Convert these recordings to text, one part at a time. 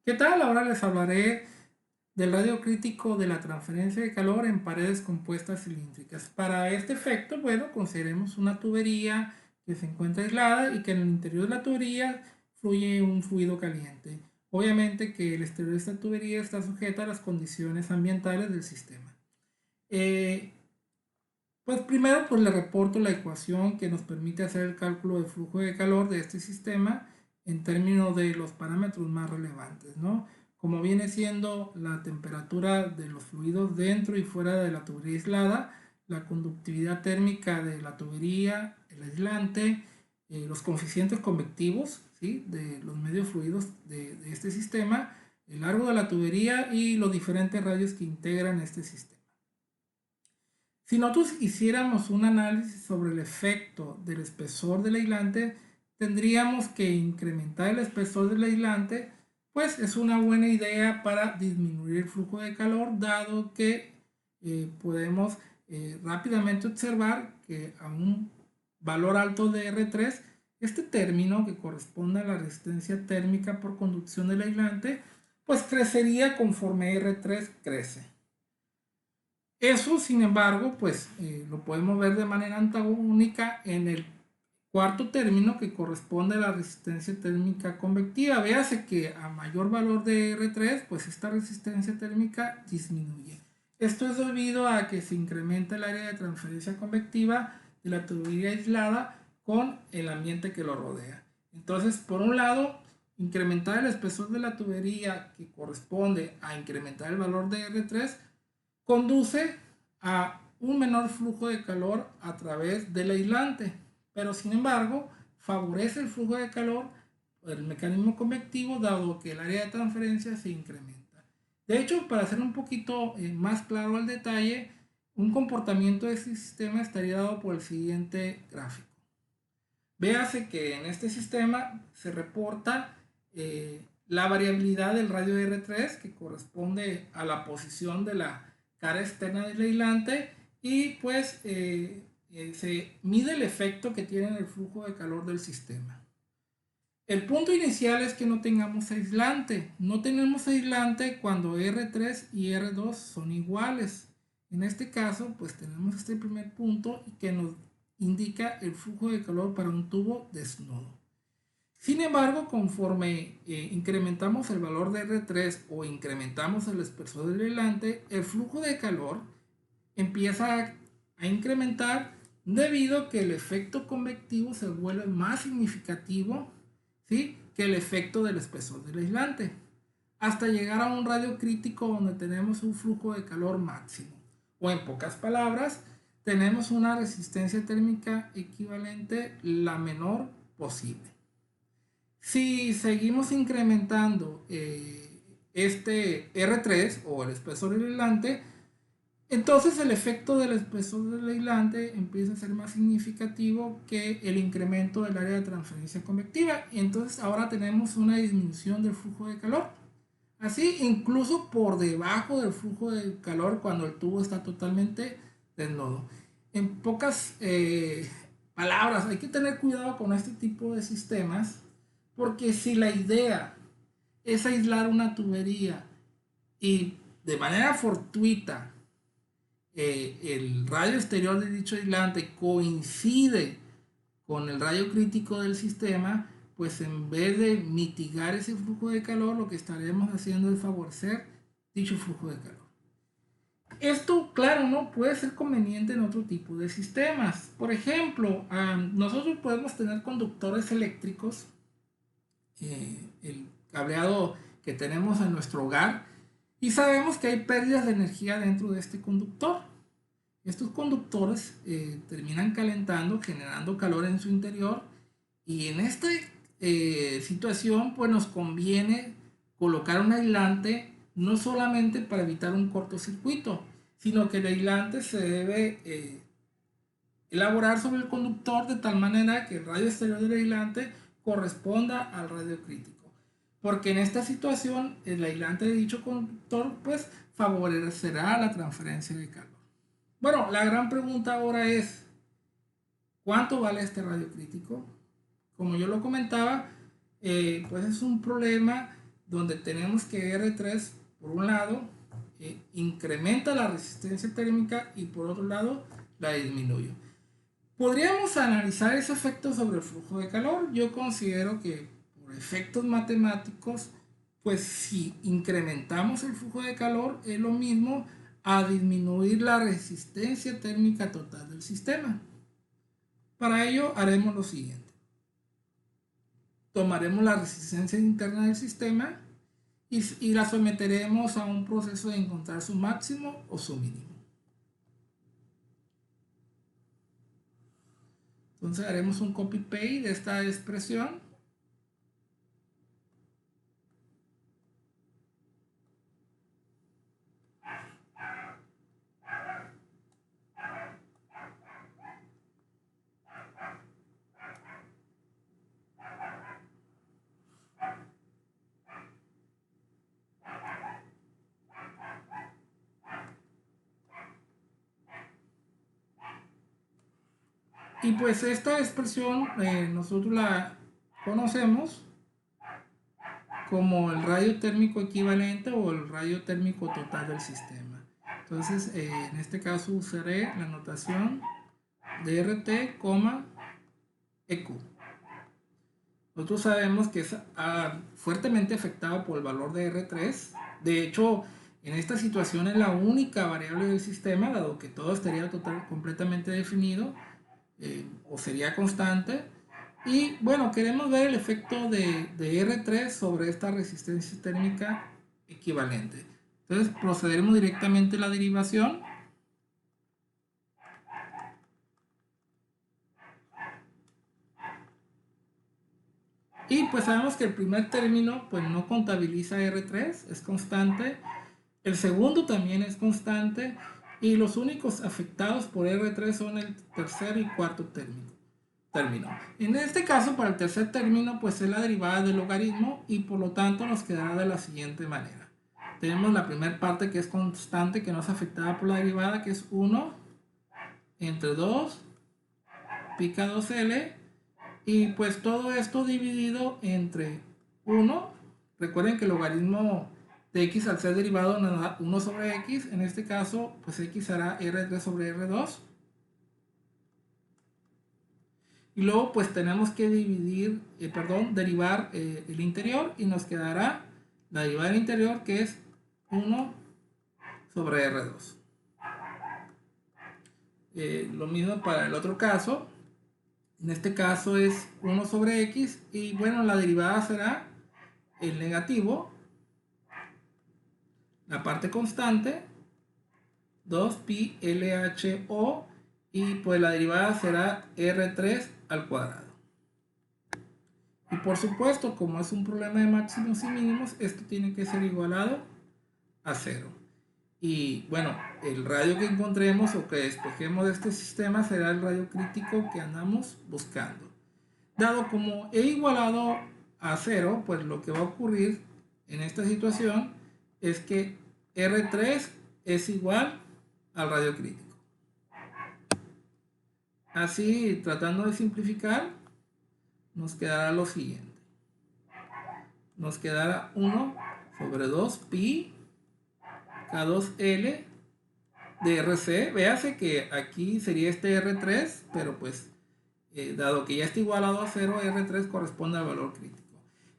¿Qué tal? Ahora les hablaré del radio crítico de la transferencia de calor en paredes compuestas cilíndricas. Para este efecto, bueno, consideremos una tubería que se encuentra aislada y que en el interior de la tubería fluye un fluido caliente. Obviamente que el exterior de esta tubería está sujeta a las condiciones ambientales del sistema. Eh, pues primero pues le reporto la ecuación que nos permite hacer el cálculo del flujo de calor de este sistema en términos de los parámetros más relevantes, ¿no? Como viene siendo la temperatura de los fluidos dentro y fuera de la tubería aislada, la conductividad térmica de la tubería, el aislante, los coeficientes convectivos, ¿sí? De los medios fluidos de este sistema, el largo de la tubería y los diferentes radios que integran este sistema. Si nosotros hiciéramos un análisis sobre el efecto del espesor del aislante, tendríamos que incrementar el espesor del aislante, pues es una buena idea para disminuir el flujo de calor, dado que podemos rápidamente observar que a un valor alto de R3, este término que corresponde a la resistencia térmica por conducción del aislante, pues crecería conforme R3 crece. Eso, sin embargo, pues lo podemos ver de manera antagónica en el cuarto término que corresponde a la resistencia térmica convectiva. Véase que a mayor valor de R3, pues esta resistencia térmica disminuye. Esto es debido a que se incrementa el área de transferencia convectiva de la tubería aislada con el ambiente que lo rodea. Entonces, por un lado, incrementar el espesor de la tubería que corresponde a incrementar el valor de R3 conduce a un menor flujo de calor a través del aislante, pero sin embargo favorece el flujo de calor por el mecanismo convectivo dado que el área de transferencia se incrementa. De hecho, para hacer un poquito más claro el detalle, un comportamiento de este sistema estaría dado por el siguiente gráfico. Véase que en este sistema se reporta la variabilidad del radio R3 que corresponde a la posición de la cara externa del aislante y pues se mide el efecto que tiene en el flujo de calor del sistema. El punto inicial es que no tengamos aislante. No tenemos aislante cuando R3 y R2 son iguales. En este caso, pues tenemos este primer punto que nos indica el flujo de calor para un tubo desnudo. Sin embargo, conforme incrementamos el valor de R3 o incrementamos el espesor del aislante, el flujo de calor empieza a incrementar debido a que el efecto convectivo se vuelve más significativo, ¿sí?, que el efecto del espesor del aislante, hasta llegar a un radio crítico donde tenemos un flujo de calor máximo. O en pocas palabras, tenemos una resistencia térmica equivalente la menor posible. Si seguimos incrementando este R3 o el espesor del aislante, entonces el efecto del espesor del aislante empieza a ser más significativo que el incremento del área de transferencia convectiva y entonces ahora tenemos una disminución del flujo de calor. Así incluso por debajo del flujo de calor cuando el tubo está totalmente desnudo. En pocas palabras, hay que tener cuidado con este tipo de sistemas porque si la idea es aislar una tubería y de manera fortuita el radio exterior de dicho aislante coincide con el radio crítico del sistema, pues en vez de mitigar ese flujo de calor, lo que estaremos haciendo es favorecer dicho flujo de calor. Esto, claro, no puede ser conveniente en otro tipo de sistemas. Por ejemplo, nosotros podemos tener conductores eléctricos, el cableado que tenemos en nuestro hogar, y sabemos que hay pérdidas de energía dentro de este conductor. Estos conductores terminan calentando, generando calor en su interior y en esta situación pues nos conviene colocar un aislante no solamente para evitar un cortocircuito, sino que el aislante se debe elaborar sobre el conductor de tal manera que el radio exterior del aislante corresponda al radio crítico. Porque en esta situación el aislante de dicho conductor pues favorecerá la transferencia de calor. Bueno, la gran pregunta ahora es, ¿cuánto vale este radio crítico? Como yo lo comentaba, pues es un problema donde tenemos que R3, por un lado, incrementa la resistencia térmica y por otro lado la disminuye. Podríamos analizar ese efecto sobre el flujo de calor. Yo considero que por efectos matemáticos, pues si incrementamos el flujo de calor es lo mismo a disminuir la resistencia térmica total del sistema. Para ello haremos lo siguiente. Tomaremos la resistencia interna del sistema y la someteremos a un proceso de encontrar su máximo o su mínimo. Entonces haremos un copy-paste de esta expresión. Y pues esta expresión nosotros la conocemos como el radio térmico equivalente o el radio térmico total del sistema. Entonces, en este caso usaré la notación de RT, EQ. Nosotros sabemos que es fuertemente afectado por el valor de R3. De hecho, en esta situación es la única variable del sistema, dado que todo estaría completamente definido o sería constante. Y bueno, queremos ver el efecto de R3 sobre esta resistencia térmica equivalente. Entonces procederemos directamente a la derivación. Y pues sabemos que el primer término pues no contabiliza R3, es constante. El segundo también es constante. Y los únicos afectados por R3 son el tercer y cuarto término. En este caso, para el tercer término, pues es la derivada del logaritmo y por lo tanto nos quedará de la siguiente manera. Tenemos la primera parte que es constante, que no es afectada por la derivada, que es 1 entre 2 pi K2L, y pues todo esto dividido entre 1. Recuerden que el logaritmo de x al ser derivado nos da 1 sobre x. En este caso, pues x será R3 sobre R2. Y luego pues tenemos que derivar el interior y nos quedará la derivada del interior, que es 1 sobre R2. Lo mismo para el otro caso. En este caso es 1 sobre x y bueno, la derivada será el negativo, la parte constante, 2 pi LHO, y pues la derivada será R3 al cuadrado. Y por supuesto, como es un problema de máximos y mínimos, esto tiene que ser igualado a 0. Y bueno, el radio que encontremos o que despejemos de este sistema será el radio crítico que andamos buscando. Dado como he igualado a 0, pues lo que va a ocurrir en esta situación es que R3 es igual al radio crítico. Así, tratando de simplificar, nos quedará lo siguiente. Nos quedará 1 sobre 2 pi K2L de RC. Véase que aquí sería este R3, pero pues dado que ya está igualado a 0, R3 corresponde al valor crítico.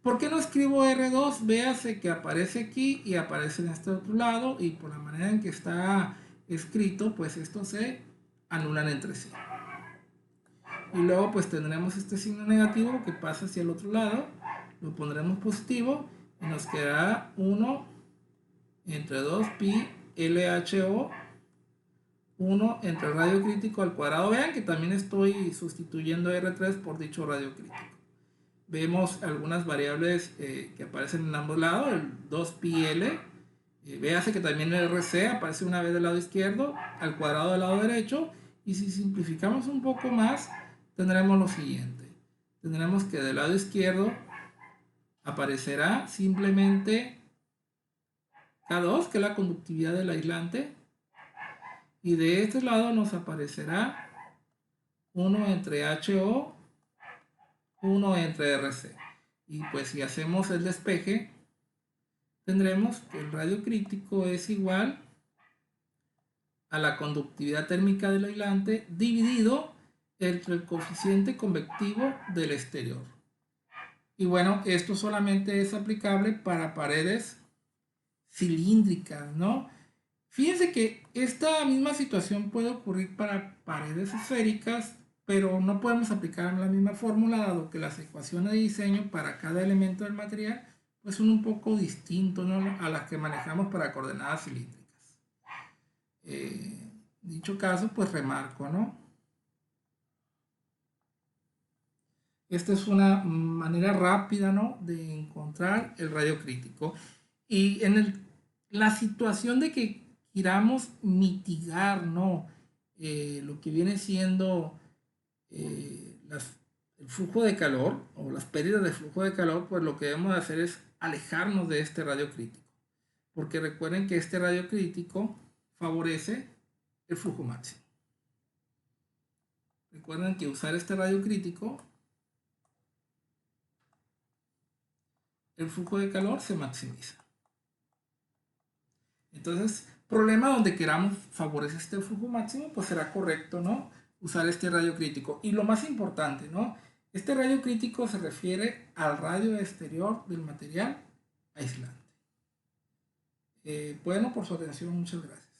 ¿Por qué no escribo R2? Véase que aparece aquí y aparece en este otro lado, y por la manera en que está escrito, pues estos se anulan entre sí. Y luego pues tendremos este signo negativo que pasa hacia el otro lado, lo pondremos positivo y nos quedará 1 entre 2 pi LHO, 1 entre el radio crítico al cuadrado. Vean que también estoy sustituyendo R3 por dicho radio crítico. Vemos algunas variables que aparecen en ambos lados, el 2 pi L. Véase que también el RC aparece una vez del lado izquierdo, al cuadrado del lado derecho. Y si simplificamos un poco más, tendremos lo siguiente. Tendremos que del lado izquierdo aparecerá simplemente K2, que es la conductividad del aislante. Y de este lado nos aparecerá 1 entre HO, 1 entre RC. Y pues si hacemos el despeje, tendremos que el radio crítico es igual a la conductividad térmica del aislante dividido entre el coeficiente convectivo del exterior. Y bueno, esto solamente es aplicable para paredes cilíndricas, ¿no? Fíjense que esta misma situación puede ocurrir para paredes esféricas, pero no podemos aplicar la misma fórmula, dado que las ecuaciones de diseño para cada elemento del material pues son un poco distintos, ¿no?, a las que manejamos para coordenadas cilíndricas. Dicho caso, pues remarco, ¿no? Esta es una manera rápida, ¿no?, de encontrar el radio crítico. Y en la situación de que queramos mitigar, ¿no?, lo que viene siendo el flujo de calor o las pérdidas de flujo de calor, pues lo que debemos hacer es alejarnos de este radio crítico. Porque recuerden que este radio crítico favorece el flujo máximo. Recuerden que usar este radio crítico, el flujo de calor se maximiza. Entonces, problema donde queramos favorecer este flujo máximo, pues será correcto, ¿no?, usar este radio crítico. Y lo más importante, ¿no?, este radio crítico se refiere al radio exterior del material aislante. Bueno, por su atención, muchas gracias.